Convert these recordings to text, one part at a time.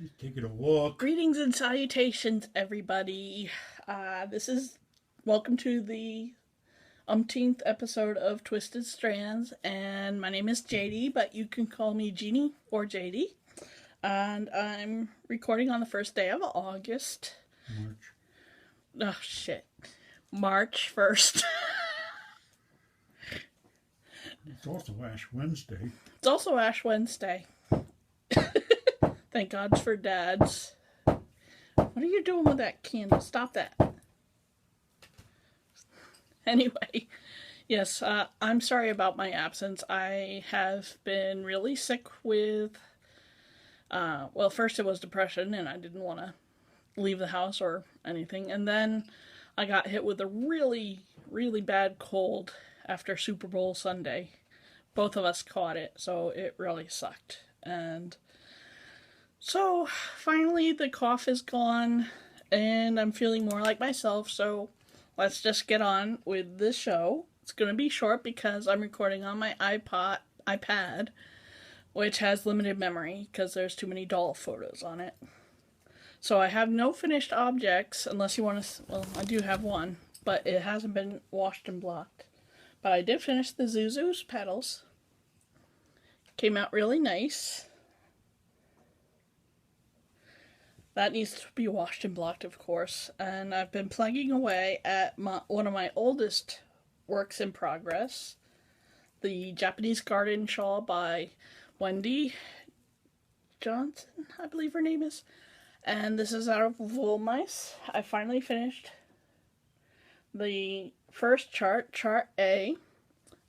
Just taking a walk. Greetings and salutations, everybody. Welcome to the umpteenth episode of Twisted Strands, and my name is JD, but you can call me Jeannie or JD. And I'm recording on the first day of August. March. Oh, shit. March 1st. It's also Ash Wednesday. It's also Ash Wednesday. Thank God for dads. What are you doing with that candle? Stop that. Anyway, yes, I'm sorry about my absence. I have been really sick with, first it was depression and I didn't want to leave the house or anything. And then I got hit with a really, really bad cold after Super Bowl Sunday. Both of us caught it, so it really sucked. And so finally the cough is gone and I'm feeling more like myself, so let's just get on with this show. It's going to be short because I'm recording on my iPad, which has limited memory because there's too many doll photos on it. So I have no finished objects unless you want to, well, I do have one, but it hasn't been washed and blocked. But I did finish the Zuzu's petals. Came out really nice. That needs to be washed and blocked, of course. And I've been plugging away at one of my oldest works in progress, the Japanese Garden Shawl by Wendy Johnson, I believe her name is. And this is out of wool mice. I finally finished the first chart, chart A.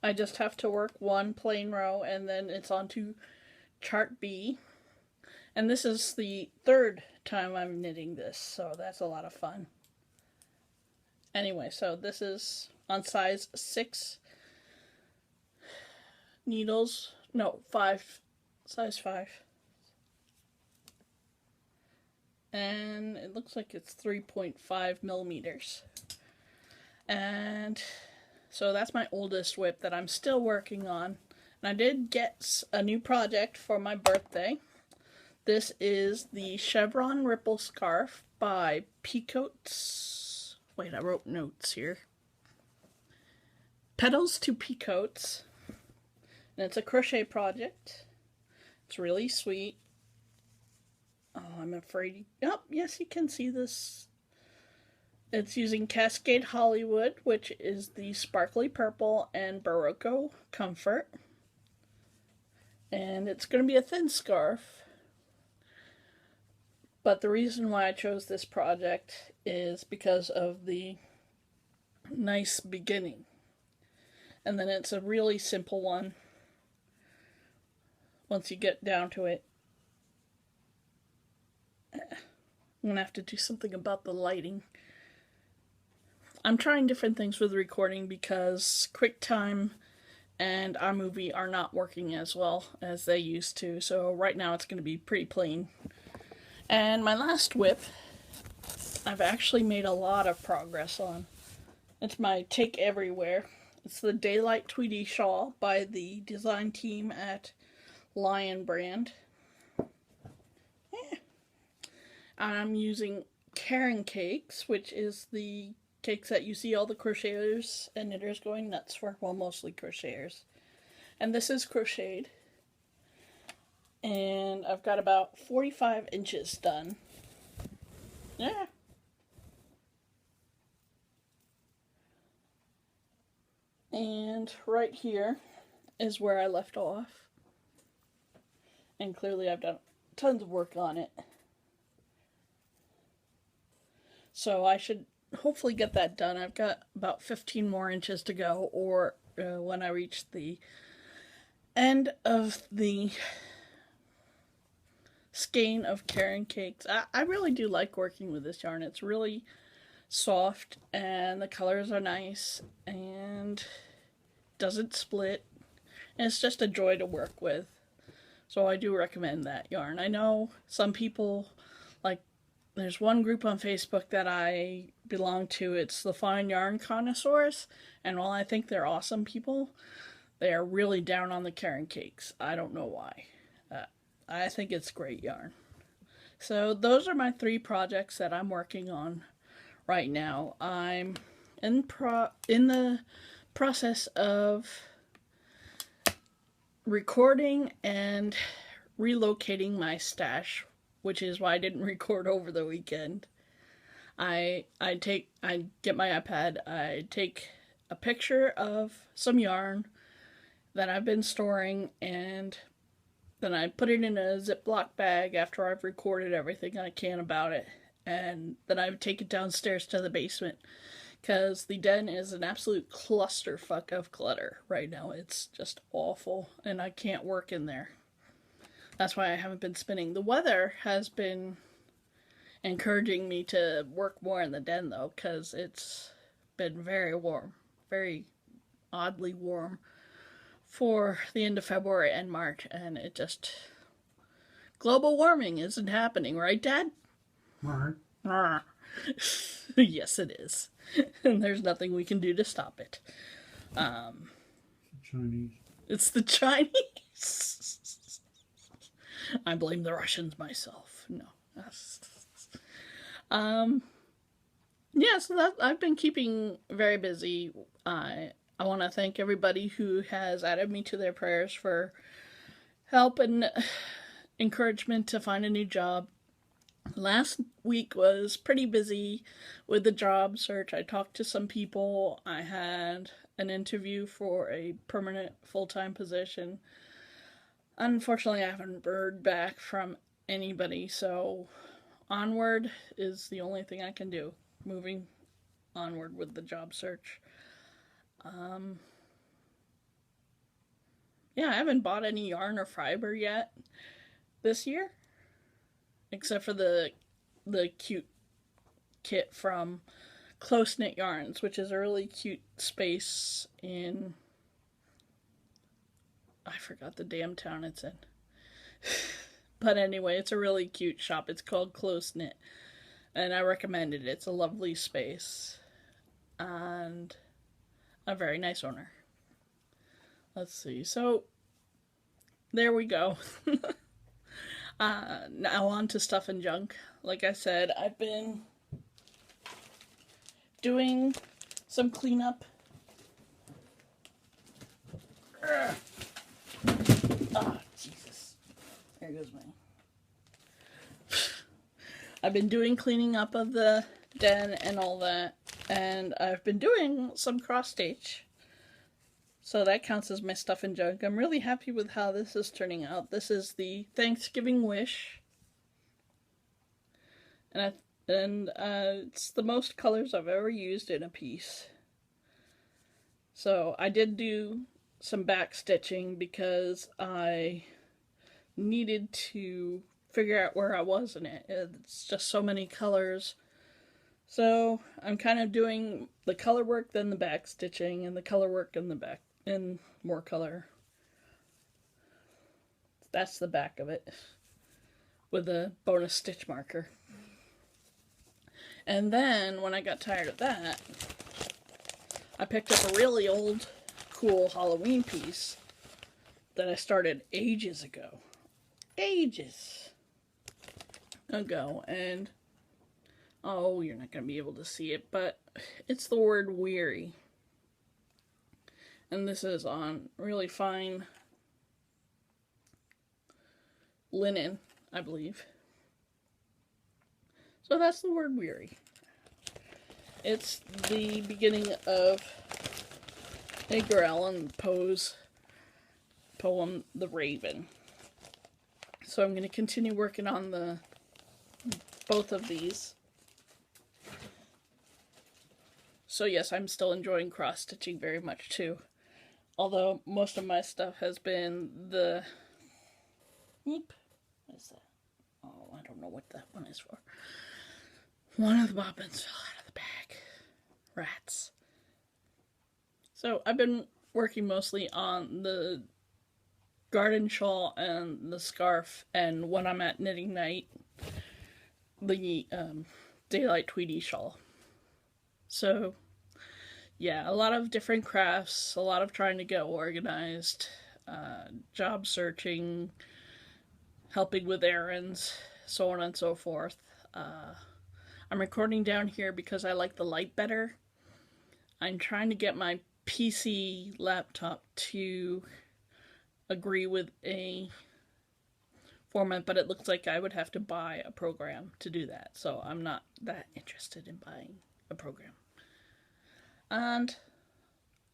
I just have to work one plain row and then it's on to chart B. And this is the third time I'm knitting this, so that's a lot of fun. Anyway, so this is on size 6 needles. No, 5. Size 5. And it looks like it's 3.5 millimeters. And so that's my oldest whip that I'm still working on. And I did get a new project for my birthday. This is the Chevron Ripple Scarf by Peacoats. Wait, I wrote notes here. Petals to Peacoats. And it's a crochet project. It's really sweet. Oh, I'm afraid. Oh, yes, you can see this. It's using Cascade Hollywood, which is the sparkly purple, and Barocco Comfort. And it's going to be a thin scarf. But the reason why I chose this project is because of the nice beginning. And then it's a really simple one once you get down to it. I'm going to have to do something about the lighting. I'm trying different things with recording because QuickTime and iMovie are not working as well as they used to. So right now it's going to be pretty plain. And my last whip, I've actually made a lot of progress on. It's my Take Everywhere. It's the Daylight Tweedy Shawl by the design team at Lion Brand. And I'm using Karen Cakes, which is the cakes that you see all the crocheters and knitters going nuts for. Well, mostly crocheters. And this is crocheted. And I've got about 45 inches done. Yeah. And right here is where I left off. And clearly I've done tons of work on it. So I should hopefully get that done. I've got about 15 more inches to go, or when I reach the end of the skein of Karen Cakes. I really do like working with this yarn. It's really soft and the colors are nice and doesn't split. And it's just a joy to work with. So I do recommend that yarn. I know some people, like, there's one group on Facebook that I belong to. It's the Fine Yarn Connoisseurs. And while I think they're awesome people, they are really down on the Karen Cakes. I don't know why. I think it's great yarn. So those are my 3 projects that I'm working on right now. I'm in the process of recording and relocating my stash, which is why I didn't record over the weekend. I get my iPad, I take a picture of some yarn that I've been storing, and then I put it in a Ziploc bag after I've recorded everything I can about it, and then I take it downstairs to the basement because the den is an absolute clusterfuck of clutter right now. It's just awful, and I can't work in there. That's why I haven't been spinning. The weather has been encouraging me to work more in the den, though, because it's been very warm, very oddly warm for the end of February and March, and it just... global warming isn't happening, right, Dad? Right. Yes, it is. And there's nothing we can do to stop it. Chinese. It's the Chinese. I blame the Russians myself. No. Yeah, so that I've been keeping very busy. I want to thank everybody who has added me to their prayers for help and encouragement to find a new job. Last week was pretty busy with the job search. I talked to some people. I had an interview for a permanent full-time position. Unfortunately, I haven't heard back from anybody, so onward is the only thing I can do. Moving onward with the job search. Yeah, I haven't bought any yarn or fiber yet this year, except for the cute kit from Close Knit Yarns, which is a really cute space in... I forgot the damn town it's in. But anyway, it's a really cute shop. It's called Close Knit, and I recommend it. It's a lovely space and a very nice owner. Let's see. So there we go. Now on to stuff and junk. Like I said, I've been doing some cleanup. Oh, Jesus. There goes my... I've been doing cleaning up of the den and all that, and I've been doing some cross stitch. So that counts as my stuff and junk. I'm really happy with how this is turning out. This is the Thanksgiving Wish. And it's the most colors I've ever used in a piece. So I did do some back stitching because I needed to figure out where I was in it. It's just so many colors. So I'm kind of doing the color work, then the back stitching, and the color work and the back, and more color. That's the back of it with a bonus stitch marker. And then when I got tired of that, I picked up a really old, cool Halloween piece that I started ages ago. And oh, you're not going to be able to see it, but it's the word weary. And this is on really fine linen, I believe. So that's the word weary. It's the beginning of Edgar Allan Poe's poem, The Raven. So I'm going to continue working on both of these. So yes, I'm still enjoying cross-stitching very much too. Although most of my stuff has been the... Eep. What is that? Oh, I don't know what that one is for. One of the bobbins fell out of the bag. Rats. So I've been working mostly on the garden shawl and the scarf, and when I'm at knitting night, the daylight tweedy shawl. So yeah, a lot of different crafts, a lot of trying to get organized, job searching, helping with errands, so on and so forth. I'm recording down here because I like the light better. I'm trying to get my PC laptop to agree with a format, but it looks like I would have to buy a program to do that. So I'm not that interested in buying a program. And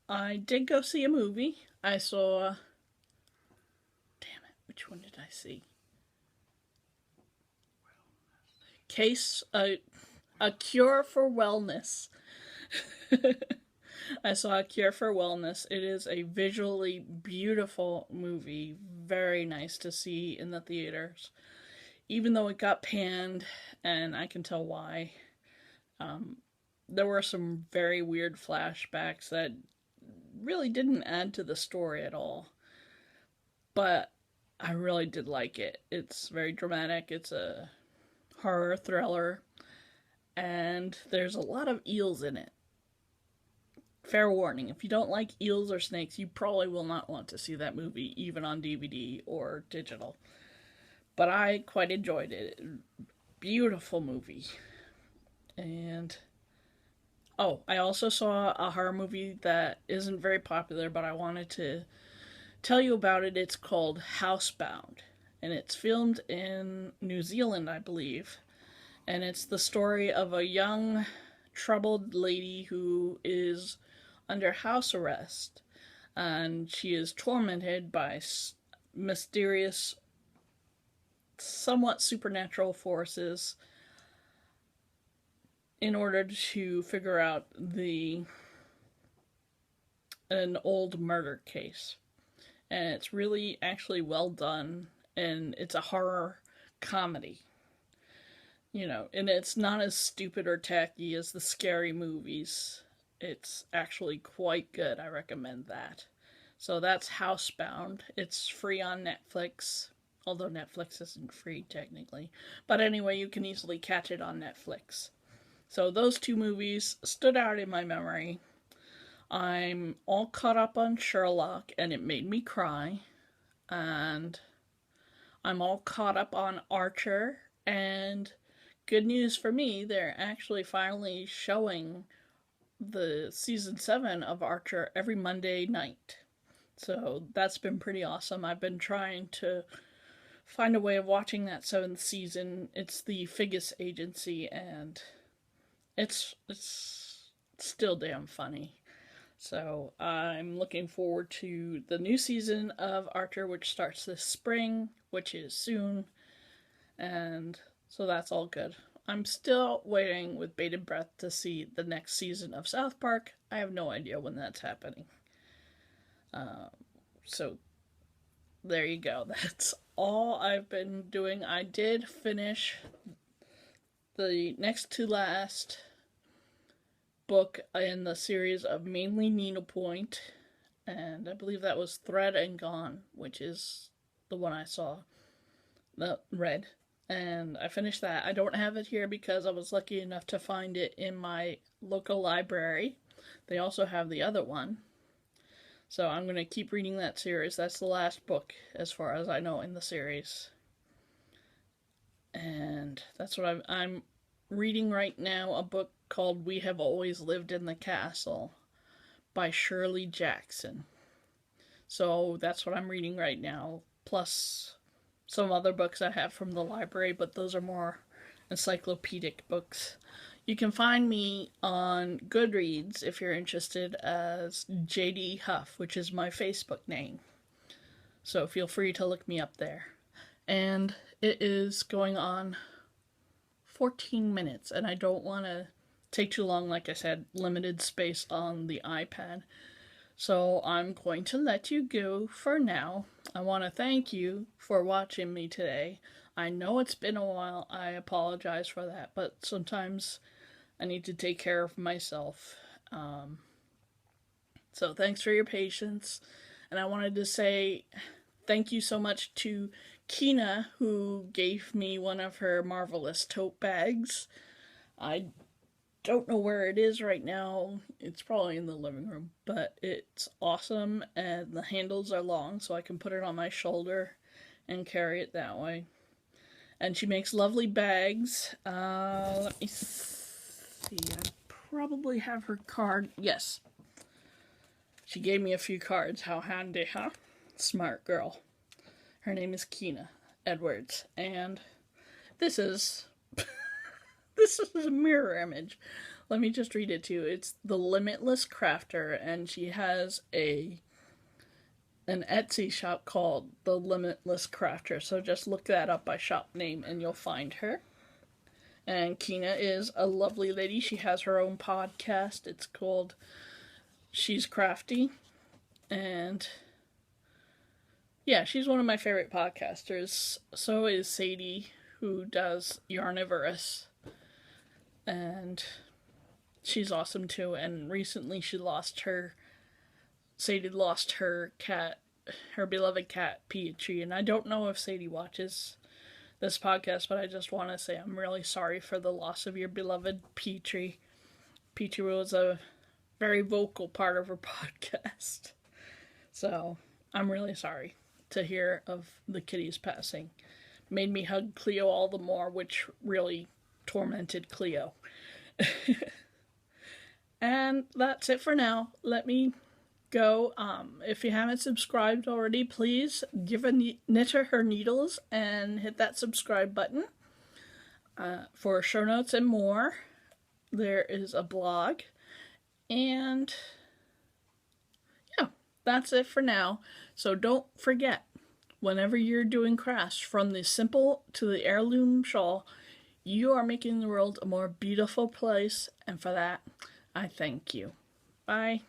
I did go see a movie. I saw... Damn it, which one did I see? A Cure for Wellness. I saw A Cure for Wellness. It is a visually beautiful movie. Very nice to see in the theaters. Even though it got panned, and I can tell why. There were some very weird flashbacks that really didn't add to the story at all. But I really did like it. It's very dramatic. It's a horror thriller. And there's a lot of eels in it. Fair warning, if you don't like eels or snakes, you probably will not want to see that movie, even on DVD or digital. But I quite enjoyed it. Beautiful movie. And oh, I also saw a horror movie that isn't very popular, but I wanted to tell you about it. It's called Housebound, and it's filmed in New Zealand, I believe. And it's the story of a young, troubled lady who is under house arrest, and she is tormented by mysterious, somewhat supernatural forces in order to figure out an old murder case. And it's really actually well done, and it's a horror comedy. And it's not as stupid or tacky as the scary movies. It's actually quite good. I recommend that. So that's Housebound. It's free on Netflix, although Netflix isn't free technically. But anyway, you can easily catch it on Netflix. So those two movies stood out in my memory. I'm all caught up on Sherlock, and it made me cry. And I'm all caught up on Archer, and good news for me, they're actually finally showing the season 7 of Archer every Monday night. So that's been pretty awesome. I've been trying to find a way of watching that 7th season. It's the Figgis Agency, and it's still damn funny. So I'm looking forward to the new season of Archer, which starts this spring, which is soon. And so that's all good. I'm still waiting with bated breath to see the next season of South Park. I have no idea when that's happening. So there you go. That's all I've been doing. I did finish the next to last book in the series of mainly Needlepoint, and I believe that was Thread and Gone, which is the one I saw, read. And I finished that. I don't have it here because I was lucky enough to find it in my local library. They also have the other one. So I'm going to keep reading that series. That's the last book, as far as I know, in the series. And that's what I'm reading right now, a book called We Have Always Lived in the Castle by Shirley Jackson. So that's what I'm reading right now, plus some other books I have from the library, but those are more encyclopedic books. You can find me on Goodreads if you're interested as JD Huff, which is my Facebook name. So feel free to look me up there. And it is going on 14 minutes, and I don't want to take too long. Like I said, limited space on the iPad. So I'm going to let you go for now. I want to thank you for watching me today. I know it's been a while. I apologize for that, but sometimes I need to take care of myself. So thanks for your patience. And I wanted to say thank you so much to Kina, who gave me one of her marvelous tote bags. I don't know where it is right now. It's probably in the living room, but it's awesome, and the handles are long, so I can put it on my shoulder and carry it that way. And she makes lovely bags. Let me see. I probably have her card. Yes. She gave me a few cards. How handy, huh? Smart girl. Her name is Keena Edwards. And this is this is a mirror image. Let me just read it to you. It's the Limitless Crafter, and she has an Etsy shop called the Limitless Crafter. So just look that up by shop name and you'll find her. And Keena is a lovely lady. She has her own podcast. It's called She's Crafty. And yeah, she's one of my favorite podcasters. So is Sadie, who does Yarnivorous. And she's awesome too. And recently Sadie lost her cat, her beloved cat, Peachy. And I don't know if Sadie watches this podcast, but I just want to say I'm really sorry for the loss of your beloved Peachy. Peachy was a very vocal part of her podcast. So I'm really sorry to hear of the kitty's passing. Made me hug Cleo all the more, which really tormented Cleo. And that's it for now. Let me go. If you haven't subscribed already, please give a knitter her needles and hit that subscribe button. For show notes and more, there is a blog. And yeah, that's it for now. So don't forget, whenever you're doing crafts, from the simple to the heirloom shawl, you are making the world a more beautiful place, and for that, I thank you. Bye.